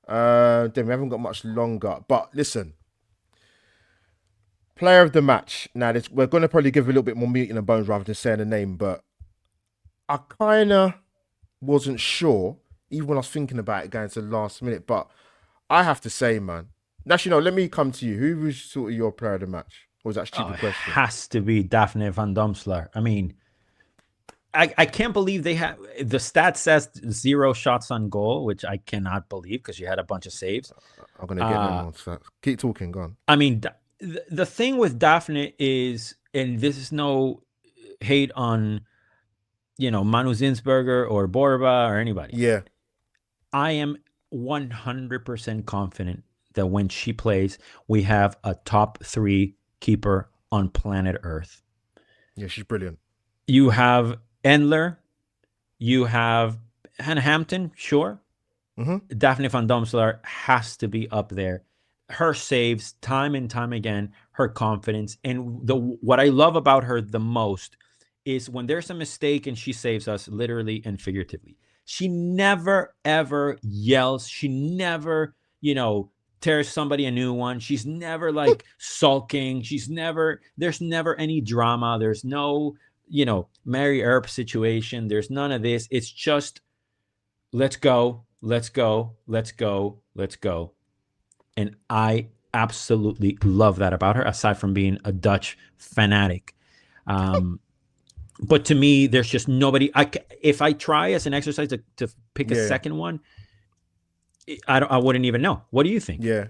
Then we haven't got much longer, but listen. Player of the match. Now, we're going to probably give a little bit more meat in the bones rather than saying the name, but I kind of wasn't sure, even when I was thinking about it going to the last minute. But I have to say, man, actually, no, let me come to you. Who was sort of your player of the match? Or was that a stupid question? It has to be Daphne van Domselaar. I mean, I can't believe they have the stat says 0 shots on goal, which I cannot believe because she had a bunch of saves. I'm going to get no more stats. Keep talking, go on. I mean, the thing with Daphne is, and this is no hate on, Manu Zinsberger or Borba or anybody. Yeah. I am 100% confident that when she plays, we have a top 3 keeper on planet Earth. Yeah, she's brilliant. You have Endler, you have Hannah Hampton, sure. Mm-hmm. Daphne van Domselaar has to be up there. Her saves time and time again, her confidence. And what I love about her the most is when there's a mistake and she saves us literally and figuratively. She never, ever yells. She never, tears somebody a new one. She's never like sulking. There's never any drama. There's no, Mary Earp situation. There's none of this. It's just, let's go, let's go, let's go, let's go. And I absolutely love that about her, aside from being a Dutch fanatic. But to me, there's just nobody. If I try as an exercise to pick a second one, I wouldn't even know. What do you think? Yeah.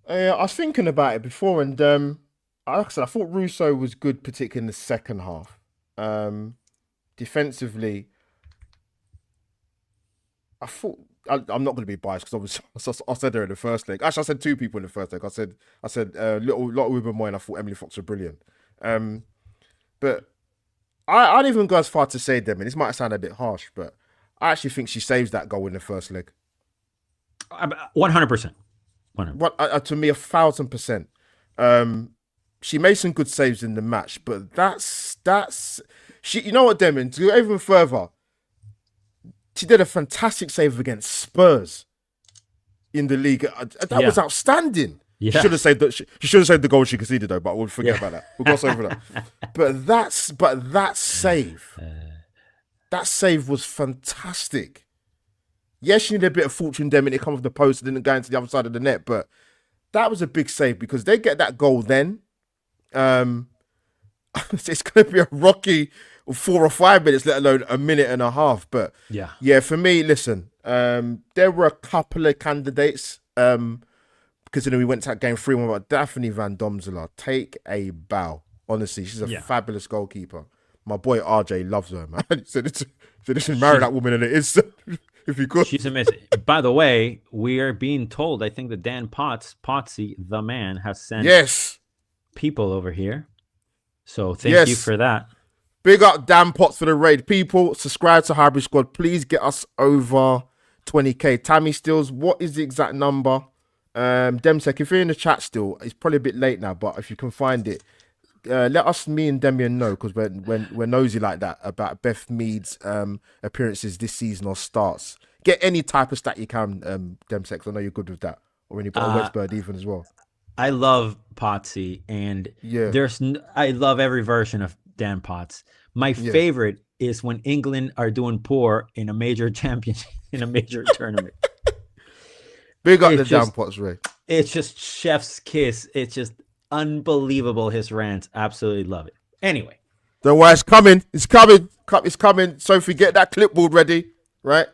I was thinking about it before, and like I said, I thought Russo was good, particularly in the second half. Defensively, I thought I'm not going to be biased because I said her in the first leg. Actually, I said 2 people in the first leg. I said lot of women more, and I thought Emily Fox were brilliant. But I'd even go as far to say, Demian, this might sound a bit harsh, but I actually think she saves that goal in the first leg. 100%. To me, 1,000%. She made some good saves in the match, but that's she. You know what, Demian? To go even further, she did a fantastic save against Spurs in the league. That was outstanding. Yeah. She should have saved the goal she conceded though, but we'll forget about that. We'll gloss over that. But that save was fantastic. Yes, she needed a bit of fortune, Demian. It come off the post and didn't go into the other side of the net, but that was a big save because they get that goal then. It's going to be a rocky 4 or 5 minutes, let alone a minute and a half. But yeah, for me, listen, there were a couple of candidates. Because we went to that game 3-1, but Daphne van Domselaar, take a bow. Honestly, she's a fabulous goalkeeper. My boy RJ loves her, man. So this should marry that woman, and it is if you could. She's amazing. By the way, we are being told, I think that Dan Potsy, the man, has sent people over here. So thank you for that. Big up Dan Potts for the raid. People, subscribe to Highbury Squad. Please get us over 20k. Tammy Stills, what is the exact number? Demsec, if you're in the chat still, it's probably a bit late now, but if you can find it, let me and Demian know, because we're nosy like that about Beth Mead's appearances this season or starts. Get any type of stat you can, Demsec. I know you're good with that. Or when you've got a Westbird even as well. I love Potsy, and I love every version of Dan Potts. My favorite is when England are doing poor in a major championship, in a major tournament. Big up the Dan Potts, Ray. It's just chef's kiss. It's just unbelievable, his rants. Absolutely love it. Anyway. Don't worry, it's coming. It's coming. It's coming. Sophie, get that clipboard ready, right?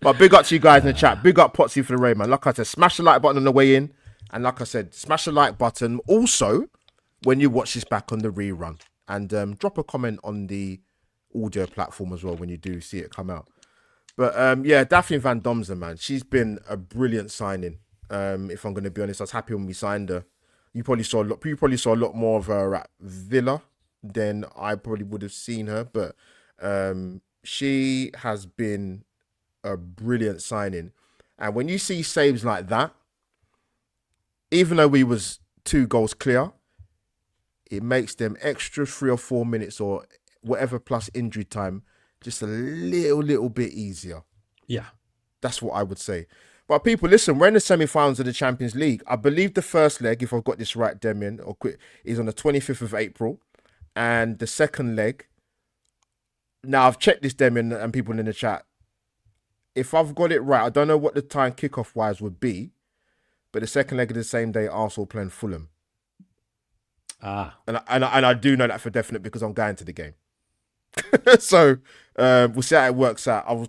But big up to you guys in the chat. Big up Potsy for the raid, man. Like I said, smash the like button on the way in. And like I said, smash the like button also when you watch this back on the rerun. And drop a comment on the audio platform as well when you do see it come out. But Daphne van Domselaar, man, she's been a brilliant signing. If I'm going to be honest, I was happy when we signed her. You probably saw a lot more of her at Villa than I probably would have seen her. But she has been a brilliant signing. And when you see saves like that, even though we was 2 goals clear, it makes them extra 3 or 4 minutes or whatever plus injury time just a little bit easier. Yeah. That's what I would say. But people, listen, we're in the semi-finals of the Champions League. I believe the first leg, if I've got this right, Demian, is on the 25th of April. And the second leg, now I've checked this, Demian, and people in the chat. If I've got it right, I don't know what the time kickoff-wise would be, but the second leg of the same day, Arsenal playing Fulham. And I do know that for definite because I'm going to the game. So we'll see how it works out. I was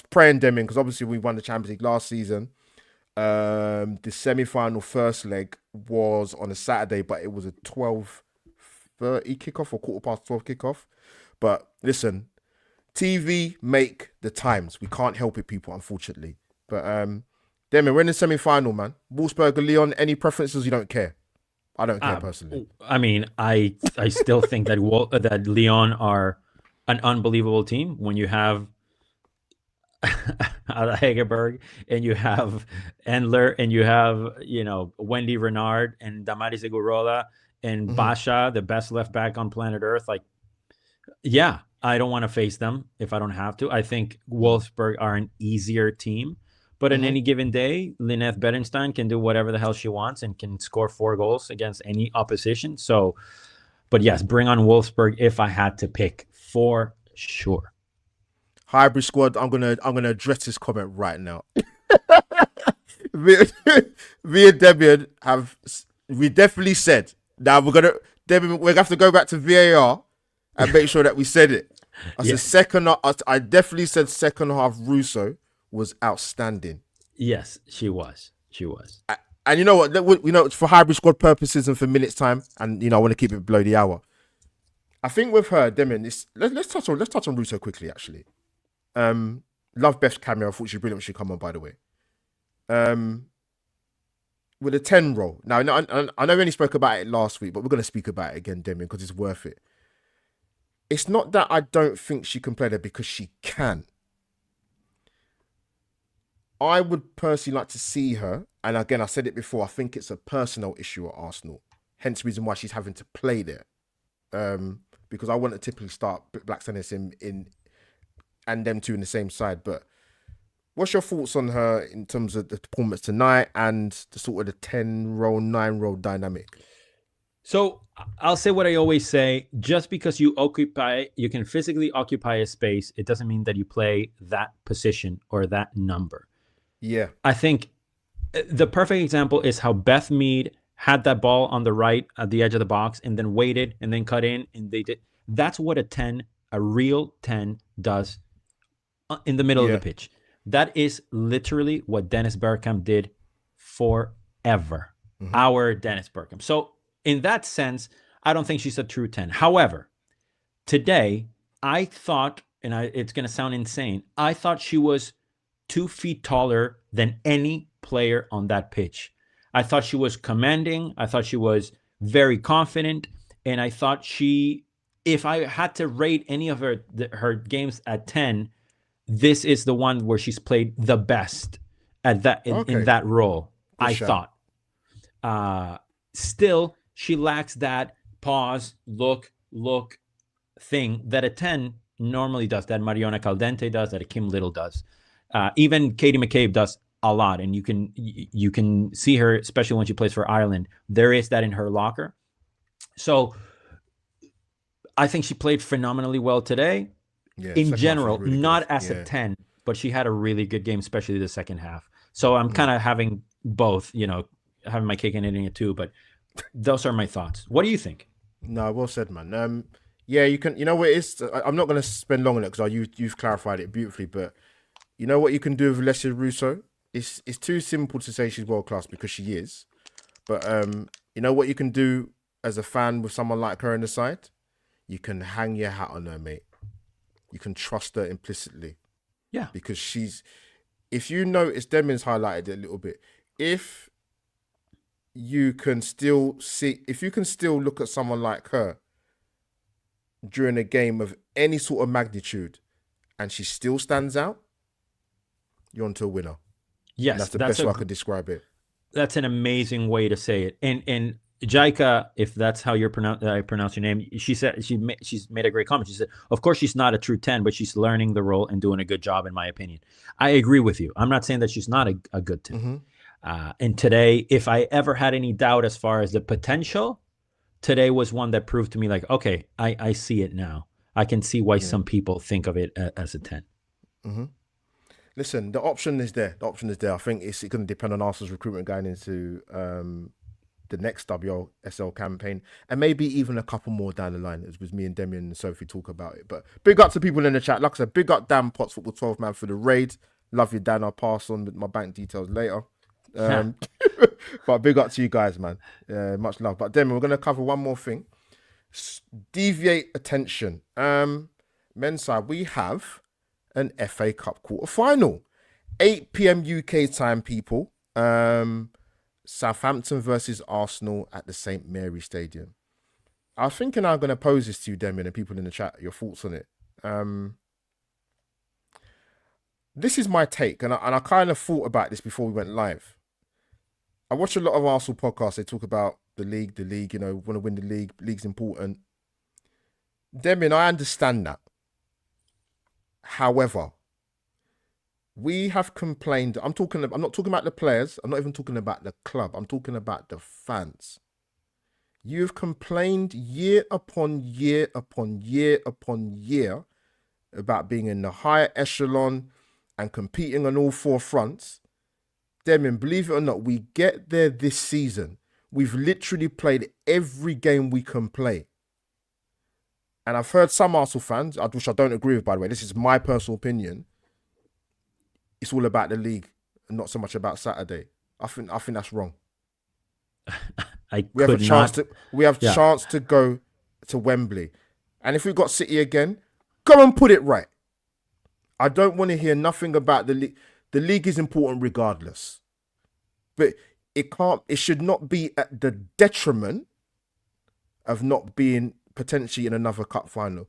praying Demian because obviously we won the Champions League last season. The semi-final first leg was on a Saturday, but it was a 12:30 kickoff or 12:15 kickoff. But listen, TV make the times. We can't help it, people, unfortunately. But Demian, we're in the semi-final, man. Wolfsburg or Lyon, any preferences? You don't care? I don't care personally. I mean, I still think that that Lyon are an unbelievable team when you have Hegerberg and you have Endler and you have, Wendy Renard and Damaris Segurola and Basha, the best left back on planet Earth. Like, yeah, I don't want to face them if I don't have to. I think Wolfsburg are an easier team. But in any given day, Lineth Berenstein can do whatever the hell she wants and can score 4 goals against any opposition. So, but yes, bring on Wolfsburg if I had to pick, for sure. Highbury Squad, I'm gonna address this comment right now. Me and Demian we definitely said now we're gonna have to go back to VAR and make sure that we said it. I definitely said second half Russo was outstanding. Yes, she was. And you know what? We know for Highbury Squad purposes and for minutes time, and I want to keep it below the hour. I think with her, Demian, let's touch on Russo quickly. Actually, love Beth's cameo. I thought she was brilliant when she come on. By the way, with a 10 role. Now, I know we only spoke about it last week, but we're going to speak about it again, Demian, because it's worth it. It's not that I don't think she can play there because she can. I would personally like to see her, and again, I said it before, I think it's a personal issue at Arsenal. Hence the reason why she's having to play there. Because I want to typically start Black Tennis in and them two in the same side. But what's your thoughts on her in terms of the performance tonight and the sort of the 10-role, 9-role dynamic? So I'll say what I always say. Just because you can physically occupy a space, it doesn't mean that you play that position or that number. Yeah. I think the perfect example is how Beth Mead had that ball on the right at the edge of the box and then waited and then cut in, and they did. That's what a real 10 does in the middle of the pitch. That is literally what Dennis Bergkamp did forever. Our Dennis Bergkamp. So in that sense, I don't think she's a true 10. However, today I thought, and it's going to sound insane, I thought she was 2 feet taller than any player on that pitch. I thought she was commanding. I thought she was very confident. And I thought if I had to rate any of her games at 10, this is the one where she's played the best at that in that role. Thought. Still, she lacks that pause, look thing that a 10 normally does, that Mariona Caldente does, that a Kim Little does. Even Katie McCabe does a lot, and you can see her, especially when she plays for Ireland. There is that in her locker. So I think she played phenomenally well today. Yeah, in general, really not as a 10, but she had a really good game, especially the second half. So I'm kind of having both, having my cake and eating it too. But those are my thoughts. What do you think? No, well said, man. Yeah, you can. You know what it is? I'm not going to spend long on it because you've clarified it beautifully. But you know what you can do with Alessia Russo? It's too simple to say she's world class because she is. But you know what you can do as a fan with someone like her in the side? You can hang your hat on her, mate. You can trust her implicitly. Yeah. Because if you notice, Demian's highlighted it a little bit. If you can still look at someone like her during a game of any sort of magnitude and she still stands out, you're onto a winner. Yes. And that's the best way I could describe it. That's an amazing way to say it. And Jaika, if that's how I pronounce your name, she's made a great comment. She said, "Of course, she's not a true 10, but she's learning the role and doing a good job, in my opinion." I agree with you. I'm not saying that she's not a good 10. Mm-hmm. And today, if I ever had any doubt as far as the potential, today was one that proved to me like, okay, I see it now. I can see why some people think of it as a 10. Mm-hmm. Listen, the option is there. I think it's going to depend on Arsenal's recruitment going into the next WSL campaign, and maybe even a couple more down the line, as with me and Demian and Sophie talk about it. But big up to people in the chat. Like I said, big up Dan Potts, Football 12 man, for the raid. Love you, Dan. I'll pass on my bank details later. But big up to you guys, man. Much love. But Demian, we're going to cover one more thing. Deviate attention. Men's side, we have an FA Cup quarter final, 8 p.m. UK time, people. Southampton versus Arsenal at the St. Mary Stadium. I was thinking I'm going to pose this to you, Demian, and people in the chat, your thoughts on it. This is my take, and I kind of thought about this before we went live. I watch a lot of Arsenal podcasts. They talk about the league, you know, want to win the league. League's important. Demian, I understand that. However, we have complained. I'm not talking about the players. I'm not even talking about the club. I'm talking about the fans. You've complained year upon year upon year upon year about being in the higher echelon and competing on all four fronts. Demian, believe it or not, we get there this season. We've literally played every game we can play. And I've heard some Arsenal fans, which I don't agree with, by the way, this is my personal opinion, it's all about the league and not so much about Saturday. I think that's wrong. We have a chance to go to Wembley. And if we've got City again, go and put it right. I don't want to hear nothing about the league. The league is important regardless. But it should not be at the detriment of not being potentially in another cup final.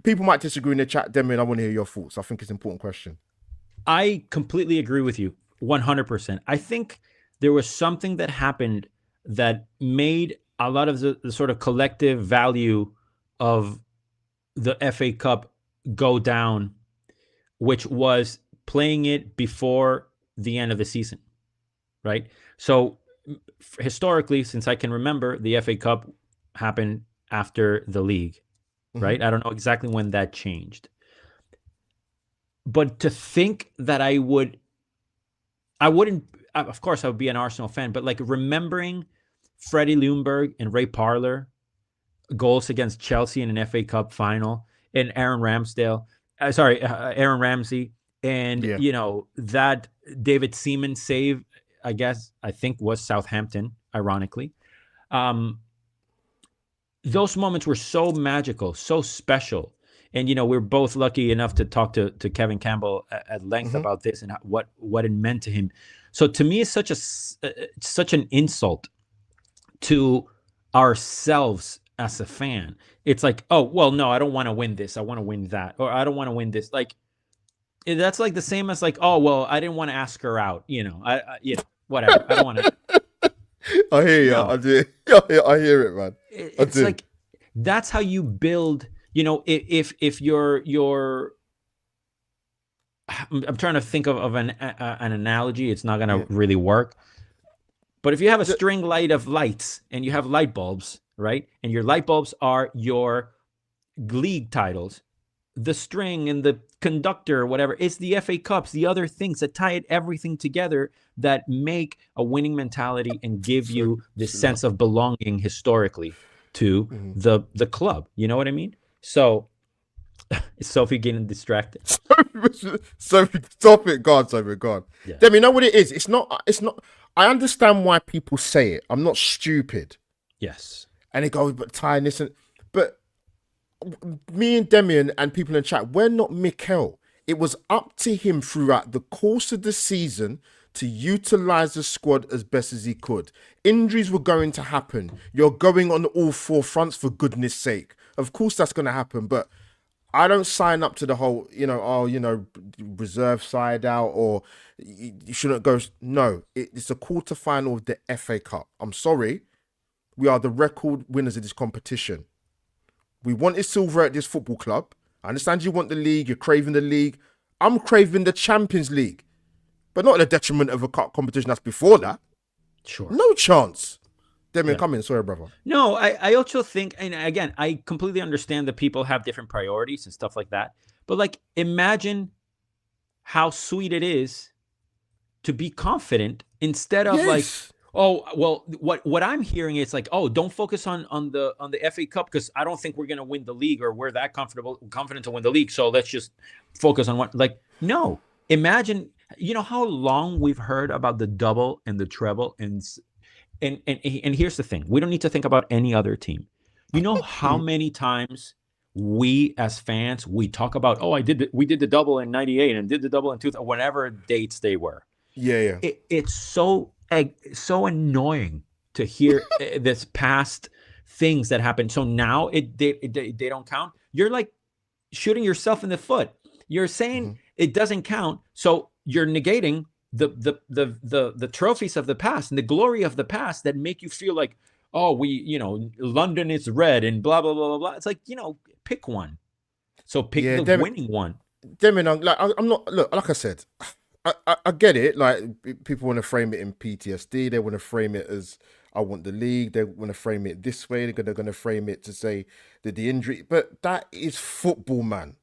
People might disagree in the chat, Demian. I want to hear your thoughts. I think it's an important question. I completely agree with you 100%. I think there was something that happened that made a lot of the sort of collective value of the FA Cup go down, which was playing it before the end of the season, right? So historically, since I can remember, the FA Cup happened after the league, right? I don't know exactly when that changed. But to think that I wouldn't, of course I would be an Arsenal fan, but like remembering Freddie Ljungberg and Ray Parlour goals against Chelsea in an FA Cup final, and Aaron Ramsey, and you know, that David Seaman save, I think was Southampton, ironically. Those moments were so magical, so special. And, you know, we're both lucky enough to talk to Kevin Campbell at length about this and what it meant to him. So to me, it's such an insult to ourselves as a fan. It's like, oh, well, no, I don't want to win this. I want to win that. Or I don't want to win this. Like, that's like the same as like, oh, well, I didn't want to ask her out. You know, whatever. I don't want to. I hear you. No. I do. I hear it, man. It's like, that's how you build. You know, if you're, I'm trying to think of an analogy. It's not going to really work. But if you have a string light of lights and you have light bulbs, right? And your light bulbs are your league titles, the string and the conductor, whatever, it's the FA Cups, the other things that tie everything together that make a winning mentality and give you this sense of belonging historically to the club. You know what I mean? So, is Sophie getting distracted? Sophie, stop it. God, Sophie, God. Yeah. Demi, you know what it is? It's not. I understand why people say it. I'm not stupid. Yes. And they go, but tying this but me and Demian and people in the chat, we're not Mikel. It was up to him throughout the course of the season to utilize the squad as best as he could. Injuries were going to happen. You're going on all four fronts, for goodness sake. Of course that's going to happen, but I don't sign up to the whole, reserve side out or you shouldn't go. No, it's a quarter final of the FA Cup. I'm sorry. We are the record winners of this competition. We wanted silver at this football club. I understand you want the league. You're craving the league. I'm craving the Champions League, but not at the detriment of a cup competition that's before that. Sure. No chance. Demian, come in. Sorry, brother. No, I also think, and again, I completely understand that people have different priorities and stuff like that. But like, imagine how sweet it is to be confident instead of like, oh, well, what I'm hearing is like, oh, don't focus on the FA Cup because I don't think we're gonna win the league or we're that confident to win the league. So let's just focus on what. Like, no, imagine, you know how long we've heard about the double and the treble and here's the thing: we don't need to think about any other team. You know how many times we as fans we talk about, oh, we did the double in '98 and did the double in 2000, whatever dates they were. Yeah. It's so annoying to hear this past things that happened. So now they don't count. You're like shooting yourself in the foot. You're saying it doesn't count, so you're negating the trophies of the past and the glory of the past that make you feel like, oh, London is red and blah blah blah blah blah. It's like, pick one. So pick the winning one. Demian, I'm not. Look, like I said, I get it. Like, people want to frame it in PTSD. They want to frame it as, I want the league. They want to frame it this way. They're going to frame it to say that the injury. But that is football, man.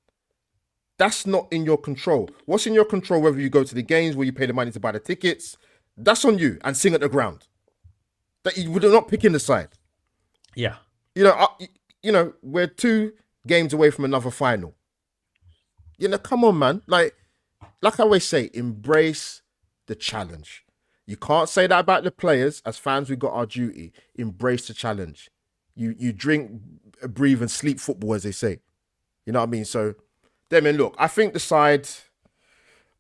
That's not in your control. What's in your control, whether you go to the games, where you pay the money to buy the tickets, that's on you, and sing at the ground. That you would not pick in the side. Yeah. We're 2 games away from another final. Come on, man. Like I always say, embrace the challenge. You can't say that about the players. As fans, we got our duty. Embrace the challenge. You drink, breathe, and sleep football, as they say. You know what I mean? So, Demian, look, I think the side,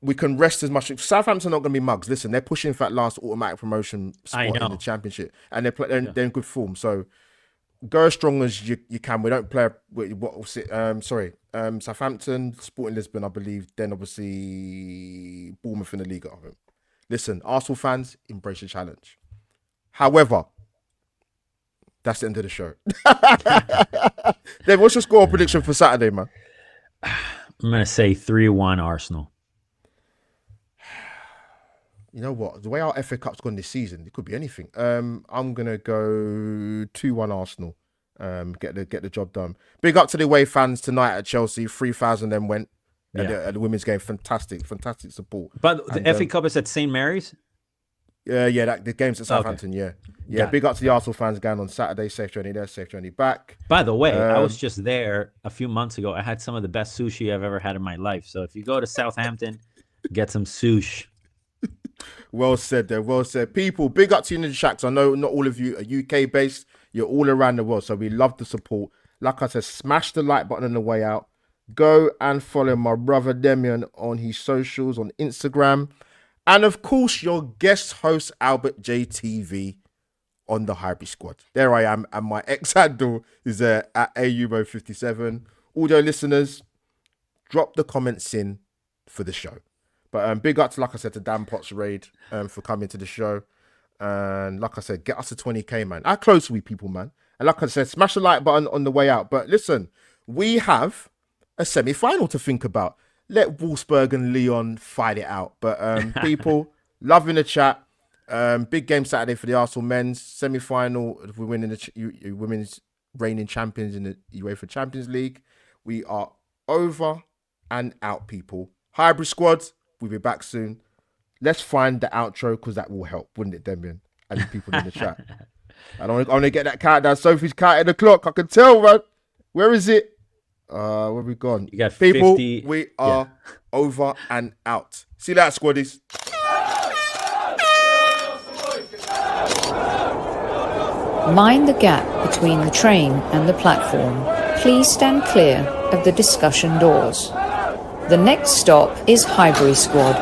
we can rest as much. Southampton are not going to be mugs. Listen, they're pushing for that last automatic promotion spot in the Championship, and they're in good form. So go as strong as you can. We don't play Southampton, Sporting Lisbon, I believe. Then obviously Bournemouth in the league at home. Listen, Arsenal fans, embrace the challenge. However, that's the end of the show. Then what's your score prediction for Saturday, man? I'm going to say 3-1 Arsenal. You know what? The way our FA Cup's gone this season, it could be anything. I'm going to go 2-1 Arsenal. Get the job done. Big up to the away fans tonight at Chelsea. 3,000 then went at the women's game. Fantastic support. But the FA Cup is at St. Mary's? The game's at Southampton, okay. Yeah. Big up to the Arsenal fans going on Saturday. Safe journey there, safe journey back. By the way, I was just there a few months ago. I had some of the best sushi I've ever had in my life. So if you go to Southampton, get some sushi. Well said there, well said. People, big up to you in the chat, 'cause I know not all of you are UK based. You're all around the world, so we love the support. Like I said, smash the like button on the way out. Go and follow my brother Demian on his socials, on Instagram. And of course, your guest host, Albert JTV, on the Highbury Squad. There I am, and my ex-handle is at AUMO57. Audio listeners, drop the comments in for the show. But big up to, like I said, to Dan Potts Raid for coming to the show. And like I said, get us to 20k, man. How close are we, people, man? And like I said, smash the like button on the way out. But listen, we have a semi-final to think about. Let Wolfsburg and Lyon fight it out. But people, loving the chat. Big game Saturday for the Arsenal men's semi-final. If we're winning the women's reigning champions in the UEFA Champions League, we are over and out, people. Highbury Squad, we'll be back soon. Let's find the outro, because that will help, wouldn't it, Demian? And the people in the chat. I want to get that countdown. Sophie's counting the clock. I can tell, man. Where is it? Where have we gone? You got people, 50. We are over and out. See you later, squaddies. Mind the gap between the train and the platform. Please stand clear of the discussion doors. The next stop is Highbury Squad.